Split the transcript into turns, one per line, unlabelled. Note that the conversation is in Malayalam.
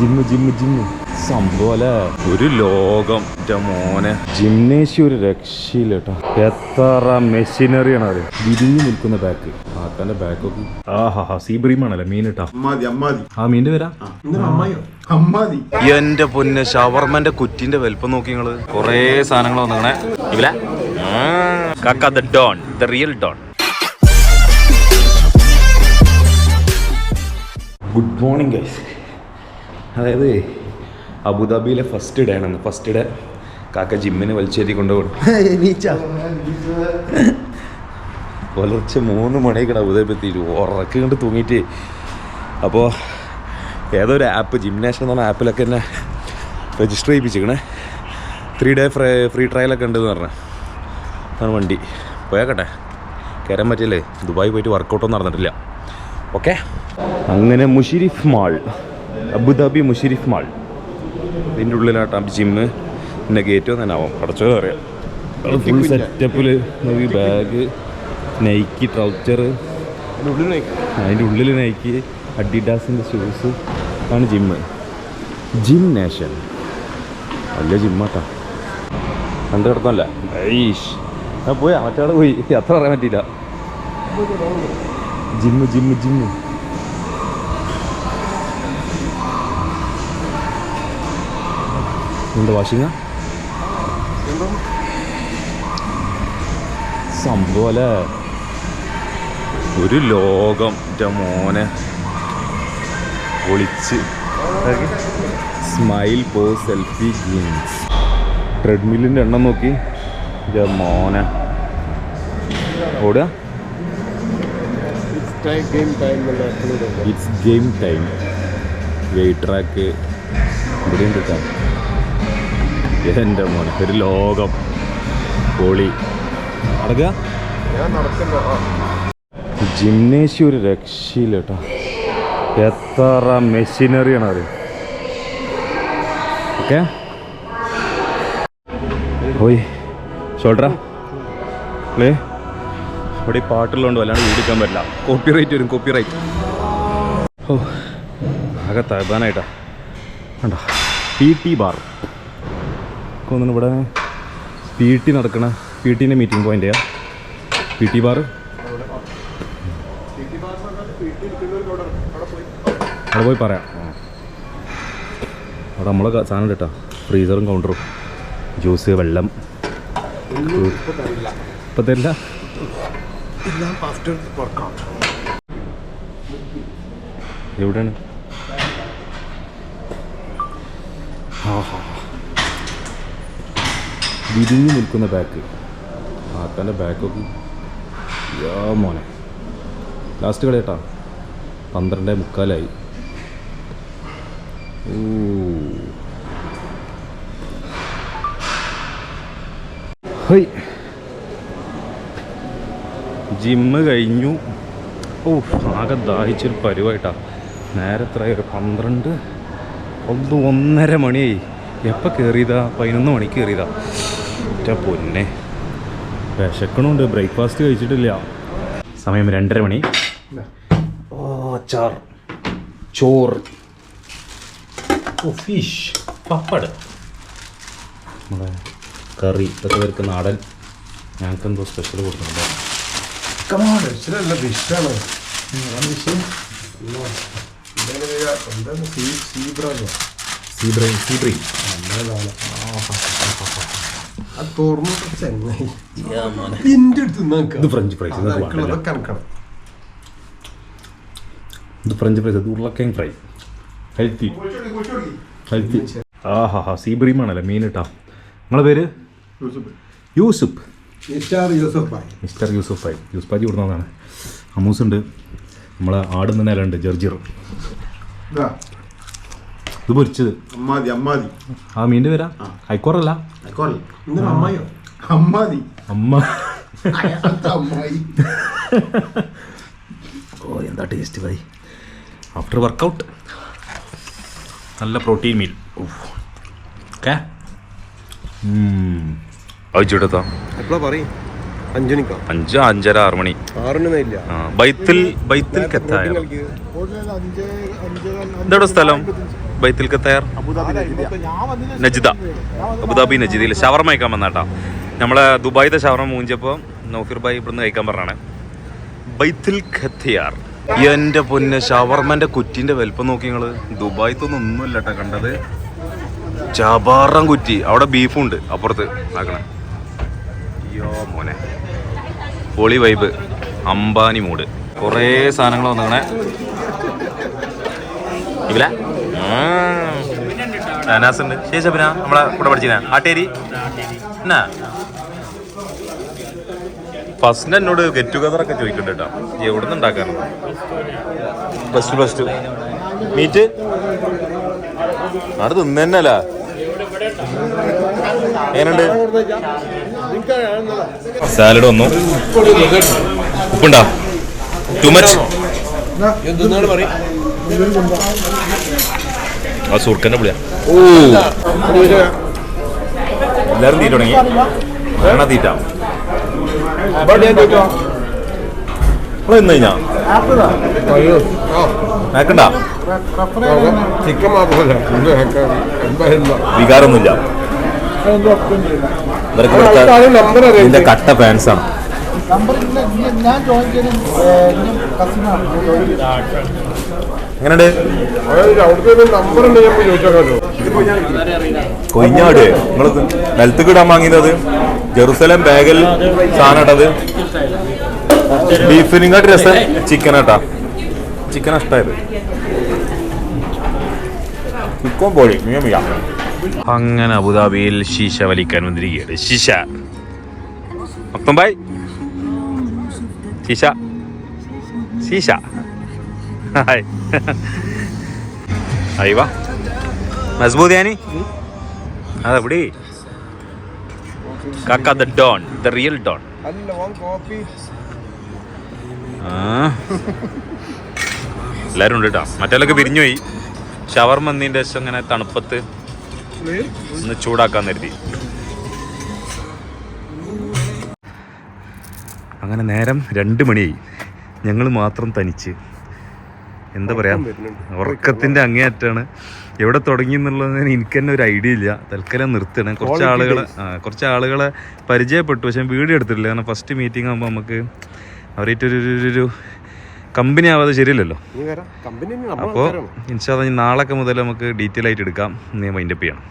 ജിമ്മ് സംഭവം അല്ലേ, ഒരു ലോകം. മോനെ ജിംനേഷ്യം ഒരു രക്ഷയില്ല കേട്ടോ. എത്ര മെഷീനറിയാണ് അത്. വിരിഞ്ഞു നിൽക്കുന്ന ബാക്ക്, ആക്കാന്റെ ബാക്കൊക്കെ. ആഹാ സീബ്രീമാണല്ലേ മീൻ കേട്ടോ. ആ മീൻ്റെ വരാ എന്റെ പൊന്നെ. ഷവർമന്റെ കുറ്റിന്റെ വലിപ്പം നോക്കി നിങ്ങള്. കൊറേ സാധനങ്ങൾ വന്നിങ്ങനെ ഇവലെ കാക്ക the don, the real don. Good morning guys. അതായത് അബുദാബിയിലെ ഫസ്റ്റ് ഡേ ആണെന്ന്. ഫസ്റ്റ് ഡേ കാക്ക ജിമ്മിന് വലിച്ചേരി കൊണ്ടുപോകും. പുലർച്ചെ 3 മണിയൊക്കെ അബുദാബി എത്തിയിട്ട് ഉറക്കം കണ്ട് തൂങ്ങിയിട്ട്. അപ്പോൾ ഏതോ ഒരു ആപ്പ്, ജിംനേഷ്യം എന്ന് പറഞ്ഞ ആപ്പിലൊക്കെ എന്നെ രജിസ്റ്റർ ചെയ്യിപ്പിച്ചിരിക്കണേ. 3 ഡേ ഫ്രീ ട്രയലൊക്കെ ഉണ്ടെന്ന് പറഞ്ഞാൽ. അതാണ് വണ്ടി. പോയാക്കട്ടെ, കയറാൻ പറ്റില്ലേ. ദുബായി പോയിട്ട് വർക്കൗട്ടൊന്നും നടന്നിട്ടില്ല. ഓക്കെ, അങ്ങനെ മുഷരിഫ് മാൾ, അബുദാബി മുഷരിഫ് മാൾ. ഇതിൻ്റെ ഉള്ളിലാട്ടാ ജിമ്മ്. പിന്നെ ഗേറ്റ് തന്നെ ആവാം, അടച്ചോ അറിയാം. ഫുൾ സെറ്റപ്പിൽ നോക്കി. ബാഗ്, നൈക്കി ട്രൗച്ചർ, അതിൻ്റെ ഉള്ളിൽ നൈക്കി, അഡിഡാസിൻ്റെ ഷൂസ് ആണ് ജിമ്മ്. ജിംനേഷ്യം നല്ല ജിമ്മാട്ടാ. കണ്ടു കിടന്നല്ല ഐഷ്. ഞാൻ പോയാ മറ്റേ പോയി, അത്ര അറിയാൻ പറ്റിയില്ല. ജിമ്മ് എന്താ വാഷിങ്ങ സംഭവം അല്ലേ, ഒരു ലോകം. മോനെ പൊളിച്ച്. Smile pose selfie jeans. ട്രെഡ്മില്ലിൻ്റെ എണ്ണം നോക്കി മോനെ. ഓടുക. It's game time. Weight track ഇവിടെയും കിട്ടാം. എൻ്റെ മോനെ ഒരു ലോകം. പൊളി. നടക്കുക. ജിംനേഷ്യം ഒരു രക്ഷയില്ല കേട്ടോ. എത്ര മെഷീനറിയാണ് അത്. ഓക്കെ, ഓയ് ഷോൾഡറാ പ്ലേ. ഇവിടെ ഈ പാട്ടുള്ളതുകൊണ്ട് വല്ലാണ്ട് വീടിക്കാൻ പറ്റില്ല. കോപ്പിറൈറ്റ് വരും, കോപ്പിറൈറ്റ്. ഓ ആകെ തയ്യാനായിട്ടാ. കണ്ടോ PT ബാർ തോന്നുന്നു. ഇവിടെ PT നടക്കണ, PTൻ്റെ മീറ്റിംഗ് പോയിൻ്റെയാ PT ബാർ. അവിടെ പോയി പറയാം. അവിടെ നമ്മളെ സാധനം കേട്ടോ, ഫ്രീസറും കൗണ്ടറും, ജ്യൂസ്, വെള്ളം. ഇപ്പം തരില്ല. എവിടെയാണ്? വിരിഞ്ഞു നിൽക്കുന്ന ബാക്ക്, ആക്കാൻ്റെ ബാക്കൊക്കെ. മോനെ ലാസ്റ്റ് കളി കേട്ടാ. 12:45. ഹൈ, ജിമ്മ് കഴിഞ്ഞു. ആകെ ദാഹിച്ചൊരു പരിവായിട്ടാ. നേരത്ര 12, 1:30 മണിയായി. എപ്പോൾ കയറിയതാ? 11 മണിക്ക് കയറിയതാ. പൊന്നെ വിശക്കണുണ്ട്. ബ്രേക്ക്ഫാസ്റ്റ് കഴിച്ചിട്ടില്ല. സമയം 2:30 മണി. അച്ചാർ, ചോറ്, ഫിഷ്, പപ്പട്, നമ്മുടെ കറി. ഇതൊക്കെ പേർക്ക് നാടൻ. ഞങ്ങൾക്ക് എന്തോ സ്പെഷ്യൽ കൊടുക്കുന്നുണ്ട്. ഫ്രഞ്ച് ഫ്രൈസ്, ഇത് ഫ്രഞ്ച് ഫ്രൈസ്. അത് ഉരുളക്കിഴങ്ങ് ഫ്രൈ. ഹെൽത്തി. ആഹാ സീബ്രീമാണല്ലേ മീൻ കേട്ടോ. നിങ്ങളെ പേര്? യൂസുഫ്. മിസ്റ്റർ യൂസുഫ് ഭായ്. യൂസുഫ് ഭാജി കൊടുക്കുന്നതാണ്. അമ്മൂസുണ്ട്, നമ്മളെ ആടുന്ന നിലയുണ്ട്, ജർജിർ. ഇത് പൊരിച്ചത്. ആ മീൻ്റെ പേരാ? ഹൈക്കോറല്ല, അമ്മ. ഓ എന്താ ടേസ്റ്റ് ഭായ്. ആഫ്റ്റർ വർക്കൗട്ട് നല്ല പ്രോട്ടീൻ മീൽ. ഓക്കെ, അയച്ചുവിടത്താ. എപ്പോഴാ പറയും? 5 മണിക്കോ? 5, 5:30, 6 മണി. 6 ബൈത്തിൽ ഇതെവിടെ സ്ഥലം? ബൈത്തുൽ ഖത്തർ നജിദ, അബുദാബി നജിദയിൽ ഷവർമ കഴിക്കാൻ വന്നാട്ടാ. നമ്മളെ ദുബായിത്തെ ഷവർമ മൂഞ്ചപ്പോൾ നൗഫീർ ഭായി ഇവിടുന്ന് കഴിക്കാൻ പറഞ്ഞാണ്. ബൈത്തുൽ ഖത്തർ. എൻ്റെ പൊന്നെ, ഷവർമൻ്റെ കുറ്റിൻ്റെ വലിപ്പം നോക്കി നിങ്ങൾ. ദുബായിത്തൊന്നും ഒന്നുമില്ല കേട്ടോ കണ്ടത്. ചാബാറം കുറ്റി. അവിടെ ബീഫുണ്ട് അപ്പുറത്ത് ആക്കണേ. അയ്യോ മോനെ, പൊളി വൈബ്, അംബാനി മൂഡ്. കുറേ സാധനങ്ങൾ വന്നേ ഇവല. അനാസുണ്ട്. ശേഷപ്പിനാ നമ്മളെ കൂടെ പഠിച്ചിനാ ആട്ടേരി എന്നാ. ഫസ്റ്റ് എന്നോട് ഗെറ്റ് ടുഗദറൊക്കെ ചോദിക്കുന്നുണ്ട് കേട്ടോ, എവിടെ നിന്ന് ഉണ്ടാക്കാറുണ്ട്. +2 മീറ്റ് അത് തിന്നല്ല. എങ്ങനെയുണ്ട്? സാലഡ് വന്നു. ഉപ്പുണ്ടോ? Too much. ആ സുർക്കൻ്റെ പുളിയാ. ഓ, എല്ലാവരും തീറ്റ തുടങ്ങി. വേണ തീറ്റ ഇന്ന് കഴിഞ്ഞാ നോക്കണ്ട.
ചിക്കൻ മാത്രമല്ല,
വികാരമൊന്നുമില്ല. ഇതിന്റെ കട്ട ഫാൻസാണ്. എങ്ങനെയുണ്ട്? കൊയിഞ്ഞാട് നിങ്ങൾ നിലത്ത് കിടാൻ വാങ്ങിയത് ജെറുസലേം ബാഗിൽ സാധനം ഇട്ടത്. ബീഫിനെക്കാട്ട് രസം ചിക്കൻ ആട്ടാ. ചിക്കൻ ഇഷ്ടമായത്. ചിക്കൻ പോയി മിയ. അങ്ങനെ അബുദാബിയിൽ ശീശ വലിക്കാൻ വന്നിരിക്കുകയാണ്. ശീശ മൊത്തം ബായ്. ശീശ ശീശ ഹായ്. അയ്യവാ മസ്ബൂദ് യാനി അതെവിടെ കാക്ക the don, the real don. എല്ലാവരും ഉണ്ട് കേട്ടോ. മറ്റേലൊക്കെ പിരിഞ്ഞുപോയി. ഷവർമ വന്നതിൻ്റെ ശേഷം അങ്ങനെ തണുപ്പത്ത് ഒന്ന് ചൂടാക്കാൻ കരുതി. അങ്ങനെ നേരം 2 മണിയായി. ഞങ്ങൾ മാത്രം തനിച്ച്. എന്താ പറയുക, ഉറക്കത്തിൻ്റെ അങ്ങേയറ്റാണ്. എവിടെ തുടങ്ങി എന്നുള്ളതിന് എനിക്ക് തന്നെ ഒരു ഐഡിയ ഇല്ല. തൽക്കാലം നിർത്തണം. കുറച്ച് ആളുകളെ പരിചയപ്പെട്ടു, പക്ഷെ വീഡിയോ എടുത്തിട്ടില്ല. കാരണം ഫസ്റ്റ് മീറ്റിംഗ് ആകുമ്പോൾ നമുക്ക് അവരായിട്ടൊരു കമ്പനി ആവാതെ ശരിയല്ലല്ലോ. അപ്പോൾ ഇൻഷാ അല്ലാഹ് നാളെ മുതൽ നമുക്ക് ഡീറ്റെയിൽ ആയിട്ട് എടുക്കാം. നീ മൈൻഡപ്പ് ചെയ്യണം.